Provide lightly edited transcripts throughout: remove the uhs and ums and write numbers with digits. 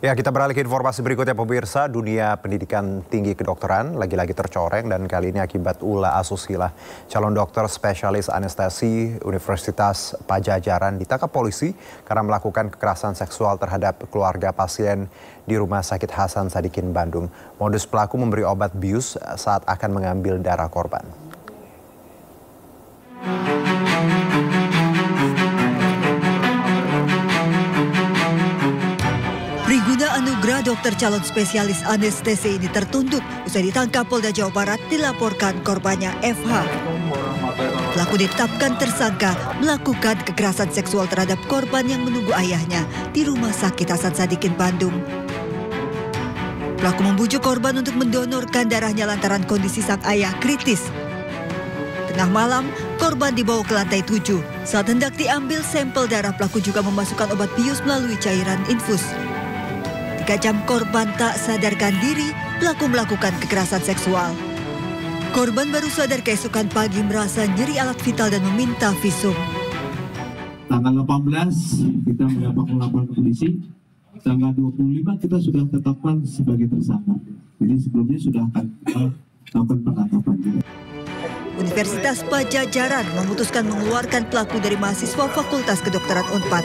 Ya, kita beralih ke informasi berikutnya pemirsa. Dunia pendidikan tinggi kedokteran lagi-lagi tercoreng dan kali ini akibat ulah asusila. Calon dokter spesialis anestesi Universitas Padjadjaran ditangkap polisi karena melakukan kekerasan seksual terhadap keluarga pasien di Rumah Sakit Hasan Sadikin, Bandung. Modus pelaku memberi obat bius saat akan mengambil darah korban. Briguna Anugrah dokter calon spesialis anestesi ini tertunduk usai ditangkap Polda Jawa Barat dilaporkan korbannya FH. Pelaku ditetapkan tersangka melakukan kekerasan seksual terhadap korban yang menunggu ayahnya di Rumah Sakit Hasan Sadikin, Bandung. Pelaku membujuk korban untuk mendonorkan darahnya lantaran kondisi sang ayah kritis. Tengah malam, korban dibawa ke lantai 7. Saat hendak diambil sampel darah, pelaku juga memasukkan obat bius melalui cairan infus. 3 jam korban tak sadarkan diri, pelaku melakukan kekerasan seksual. Korban baru sadar keesokan pagi merasa nyeri alat vital dan meminta visum. Tanggal 18 kita melakukan laporan ke polisi, tanggal 25 kita sudah tetapkan sebagai tersangka. Jadi sebelumnya sudah akan melakukan penangkapan juga. Universitas Padjadjaran memutuskan mengeluarkan pelaku dari mahasiswa Fakultas Kedokteran Unpad.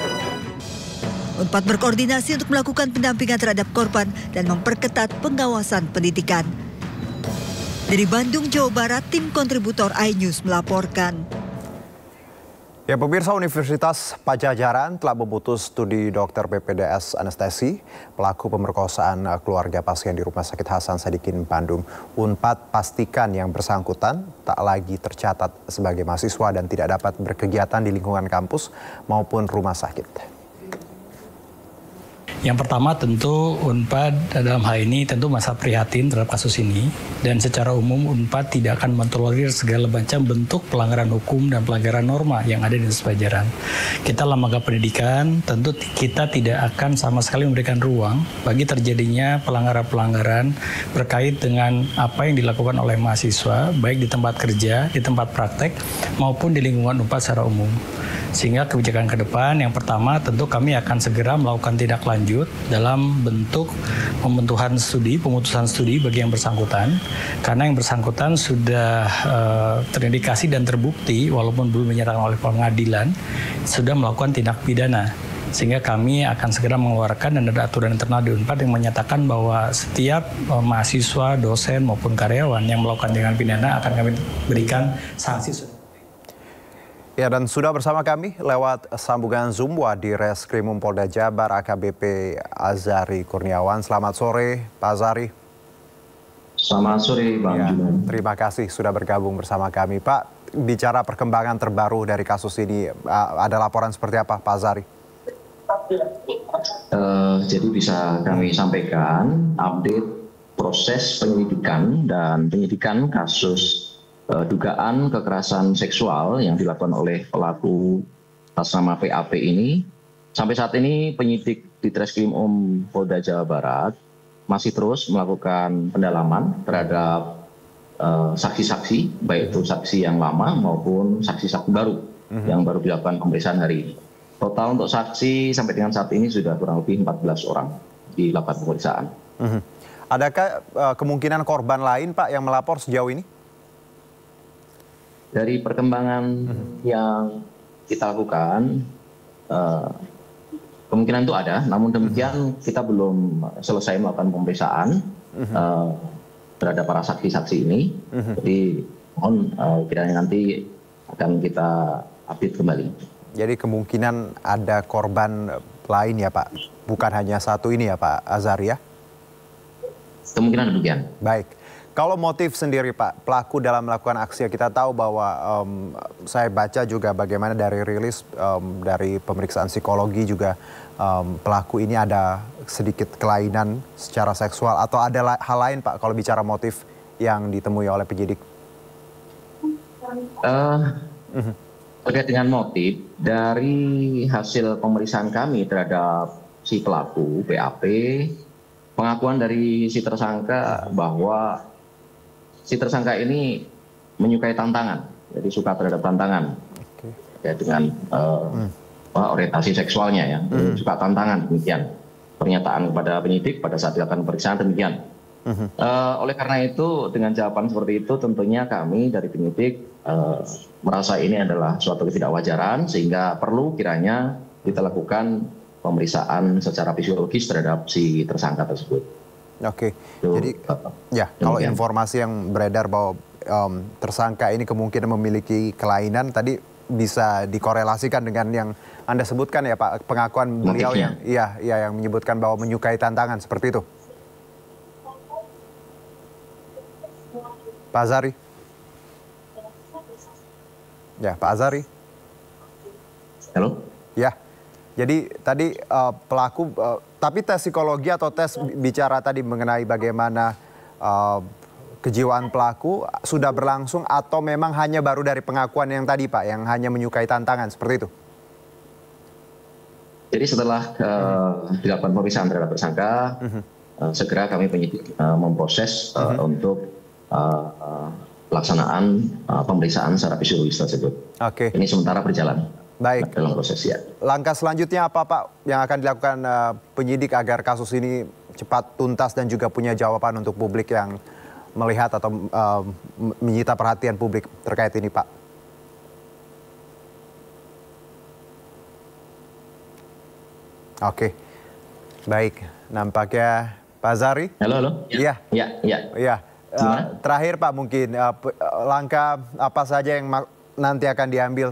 Unpad berkoordinasi untuk melakukan pendampingan terhadap korban dan memperketat pengawasan pendidikan. Dari Bandung, Jawa Barat, tim kontributor iNews melaporkan. Ya, pemirsa, Universitas Padjadjaran telah memutus studi dokter PPDS anestesi pelaku pemerkosaan keluarga pasien di Rumah Sakit Hasan Sadikin, Bandung. Unpad pastikan yang bersangkutan tak lagi tercatat sebagai mahasiswa dan tidak dapat berkegiatan di lingkungan kampus maupun rumah sakit. Yang pertama tentu Unpad dalam hal ini tentu merasa prihatin terhadap kasus ini, dan secara umum Unpad tidak akan mentolerir segala macam bentuk pelanggaran hukum dan pelanggaran norma yang ada di Padjadjaran. Kita lembaga pendidikan tentu kita tidak akan sama sekali memberikan ruang bagi terjadinya pelanggaran-pelanggaran berkait dengan apa yang dilakukan oleh mahasiswa baik di tempat kerja, di tempat praktek maupun di lingkungan Unpad secara umum. Sehingga kebijakan ke depan yang pertama tentu kami akan segera melakukan tindak lanjut dalam bentuk pembentukan studi, pemutusan studi bagi yang bersangkutan. Karena yang bersangkutan sudah terindikasi dan terbukti walaupun belum dinyatakan oleh pengadilan sudah melakukan tindak pidana. Sehingga kami akan segera mengeluarkan dan ada aturan internal di Unpad yang menyatakan bahwa setiap mahasiswa, dosen maupun karyawan yang melakukan tindakan pidana akan kami berikan sanksi. Ya, dan sudah bersama kami lewat sambungan Zoom di Reskrimum Polda Jabar AKBP Azari Kurniawan. Selamat sore, Pak Azari. Selamat sore, Bang Juman. Terima kasih sudah bergabung bersama kami. Pak, bicara perkembangan terbaru dari kasus ini, ada laporan seperti apa, Pak Azari? Jadi bisa kami sampaikan update proses penyelidikan dan penyidikan kasus dugaan kekerasan seksual yang dilakukan oleh pelaku atas nama PAP ini. Sampai saat ini penyidik di Treskrimum Polda Jawa Barat masih terus melakukan pendalaman terhadap saksi-saksi, baik itu saksi yang lama maupun saksi-saksi baru yang baru dilakukan pemeriksaan hari ini. Total untuk saksi sampai dengan saat ini sudah kurang lebih 14 orang dilakukan pemeriksaan. Adakah kemungkinan korban lain, Pak, yang melapor sejauh ini? Dari perkembangan yang kita lakukan, kemungkinan itu ada, namun demikian kita belum selesai melakukan pemeriksaan terhadap para saksi-saksi ini. Jadi mohon kiranya nanti akan kita update kembali. Jadi kemungkinan ada korban lain ya, Pak? Bukan hanya satu ini ya, Pak Azari ya? Kemungkinan demikian. Baik. Kalau motif sendiri, Pak, pelaku dalam melakukan aksi, kita tahu bahwa saya baca juga bagaimana dari rilis dari pemeriksaan psikologi juga pelaku ini ada sedikit kelainan secara seksual, atau ada hal lain, Pak, kalau bicara motif yang ditemui oleh penyidik? Terkait dengan motif, dari hasil pemeriksaan kami terhadap si pelaku PAP, pengakuan dari si tersangka bahwa si tersangka ini menyukai tantangan, jadi suka terhadap tantangan, ya dengan orientasi seksualnya ya, suka tantangan demikian. pernyataan kepada penyidik pada saat dilakukan pemeriksaan demikian. Oleh karena itu dengan jawaban seperti itu tentunya kami dari penyidik merasa ini adalah suatu ketidakwajaran sehingga perlu kiranya kita lakukan pemeriksaan secara fisiologis terhadap si tersangka tersebut. Oke, jadi ya kalau informasi yang beredar bahwa tersangka ini kemungkinan memiliki kelainan tadi bisa dikorelasikan dengan yang Anda sebutkan ya Pak, pengakuan beliau yang yang menyebutkan bahwa menyukai tantangan seperti itu. Pak Azari. Ya, Pak Azari. Halo? Ya. Jadi tadi pelaku tapi tes psikologi atau tes bicara tadi mengenai bagaimana kejiwaan pelaku sudah berlangsung atau memang hanya baru dari pengakuan yang tadi Pak, yang hanya menyukai tantangan seperti itu? Jadi setelah dilakukan pemeriksaan terhadap tersangka, segera kami penyidik memproses untuk pelaksanaan pemeriksaan secara fisiologis tersebut. Oke. Ini sementara berjalan. Baik. Dalam proses ya. Langkah selanjutnya apa Pak yang akan dilakukan penyidik agar kasus ini cepat tuntas dan juga punya jawaban untuk publik yang melihat atau menyita perhatian publik terkait ini Pak? Oke, baik. Nampaknya Pak Azari. Halo. Iya. Iya. Terakhir Pak mungkin langkah apa saja yang nanti akan diambil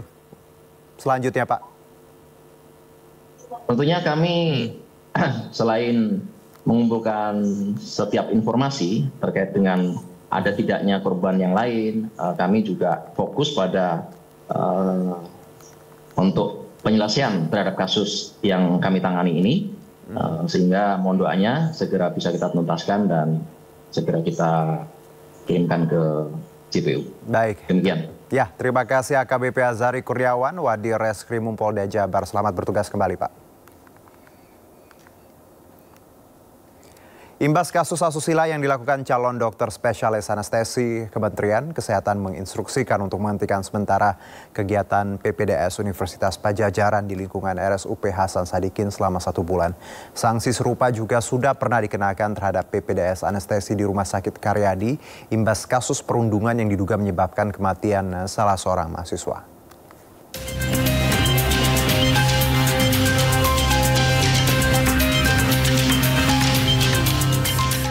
selanjutnya Pak? Tentunya kami selain mengumpulkan setiap informasi terkait dengan ada tidaknya korban yang lain, kami juga fokus pada untuk penyelesaian terhadap kasus yang kami tangani ini, sehingga mohon doanya segera bisa kita tuntaskan dan segera kita kirimkan ke JPU. Baik. Demikian. Ya, terima kasih AKBP Azari Kurniawan, Wadir Reskrimum Polda Jabar. Selamat bertugas kembali, Pak. Imbas kasus asusila yang dilakukan calon dokter spesialis anestesi, Kementerian Kesehatan menginstruksikan untuk menghentikan sementara kegiatan PPDS Universitas Padjadjaran di lingkungan RSUP Hasan Sadikin selama 1 bulan. Sanksi serupa juga sudah pernah dikenakan terhadap PPDS anestesi di Rumah Sakit Karyadi, imbas kasus perundungan yang diduga menyebabkan kematian salah seorang mahasiswa.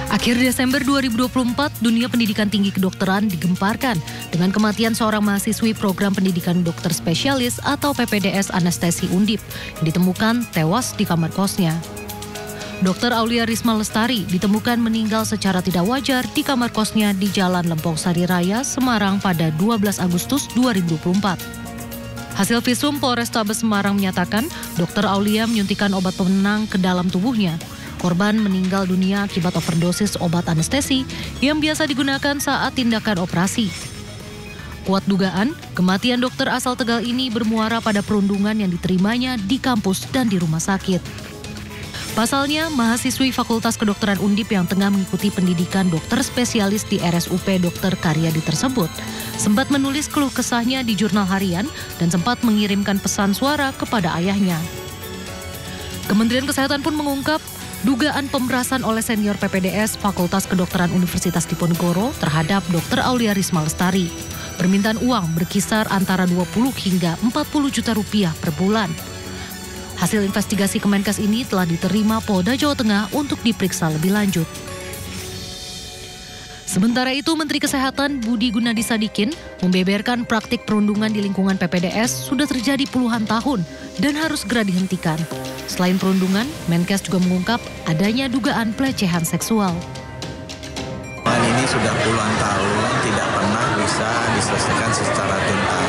Akhir Desember 2024, dunia pendidikan tinggi kedokteran digemparkan dengan kematian seorang mahasiswi program pendidikan dokter spesialis atau PPDS anestesi Undip yang ditemukan tewas di kamar kosnya. Dr. Aulia Risma Lestari ditemukan meninggal secara tidak wajar di kamar kosnya di Jalan Lempong Sari Raya, Semarang pada 12 Agustus 2024. Hasil visum Polrestabes Semarang menyatakan Dr. Aulia menyuntikkan obat penenang ke dalam tubuhnya. Korban meninggal dunia akibat overdosis obat anestesi yang biasa digunakan saat tindakan operasi. Kuat dugaan, kematian dokter asal Tegal ini bermuara pada perundungan yang diterimanya di kampus dan di rumah sakit. Pasalnya, mahasiswi Fakultas Kedokteran Undip yang tengah mengikuti pendidikan dokter spesialis di RSUP Dr. Karyadi tersebut sempat menulis keluh kesahnya di jurnal harian dan sempat mengirimkan pesan suara kepada ayahnya. Kementerian Kesehatan pun mengungkap dugaan pemerasan oleh senior PPDS Fakultas Kedokteran Universitas Diponegoro terhadap Dr. Aulia Risma Lestari. Permintaan uang berkisar antara 20 hingga 40 juta rupiah per bulan. Hasil investigasi Kemenkes ini telah diterima Polda Jawa Tengah untuk diperiksa lebih lanjut. Sementara itu, Menteri Kesehatan Budi Gunadi Sadikin membeberkan praktik perundungan di lingkungan PPDS sudah terjadi puluhan tahun dan harus segera dihentikan. Selain perundungan, Menkes juga mengungkap adanya dugaan pelecehan seksual. Ini sudah puluhan tahun tidak pernah bisa diselesaikan secara tuntas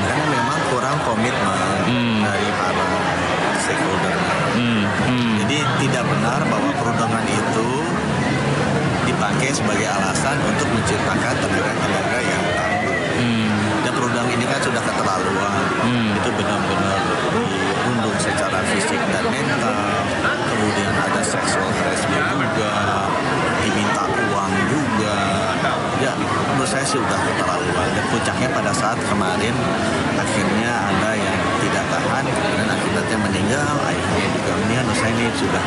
karena memang kurang komitmen dari para stakeholder. Jadi tidak benar bahwa perundungan itu dipakai sebagai alasan untuk menciptakan tenaga-tenaga yang tangguh. Dan perundungan ini kan sudah keterlaluan. Itu benar-benar dirundung secara fisik dan mental. Kemudian ada sexual harassment juga, diminta uang juga. Ya, menurut saya sudah keterlaluan. Dan puncaknya pada saat kemarin akhirnya ada yang tidak tahan, kemudian akibatnya meninggal, ayahnya juga meninggal. Menurut saya ini sudah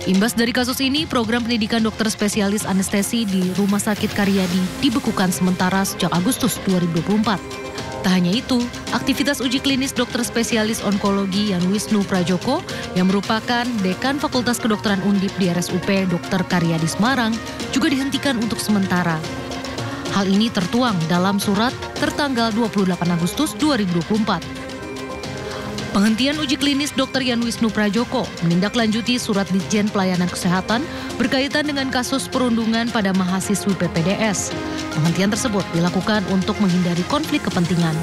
Imbas dari kasus ini, program pendidikan dokter spesialis anestesi di Rumah Sakit Karyadi dibekukan sementara sejak Agustus 2024. Tak hanya itu, aktivitas uji klinis dokter spesialis onkologi Yan Wisnu Prajoko yang merupakan Dekan Fakultas Kedokteran Undip di RSUP Dr. Karyadi Semarang juga dihentikan untuk sementara. Hal ini tertuang dalam surat tertanggal 28 Agustus 2024. Penghentian uji klinis Dr. Yan Wisnu Prajoko menindaklanjuti surat Ditjen Pelayanan Kesehatan berkaitan dengan kasus perundungan pada mahasiswi PPDS. Penghentian tersebut dilakukan untuk menghindari konflik kepentingan.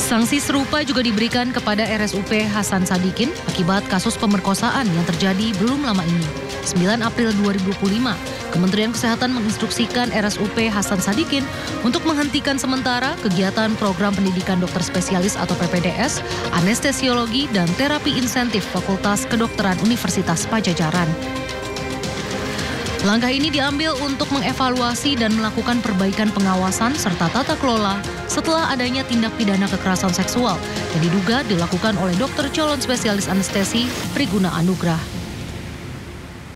Sanksi serupa juga diberikan kepada RSUP Hasan Sadikin akibat kasus pemerkosaan yang terjadi belum lama ini. 9 April 2025, Kementerian Kesehatan menginstruksikan RSUP Hasan Sadikin untuk menghentikan sementara kegiatan program pendidikan dokter spesialis atau PPDS, anestesiologi dan terapi insentif Fakultas Kedokteran Universitas Padjadjaran. Langkah ini diambil untuk mengevaluasi dan melakukan perbaikan pengawasan serta tata kelola setelah adanya tindak pidana kekerasan seksual yang diduga dilakukan oleh dokter calon spesialis anestesi Priguna Anugrah.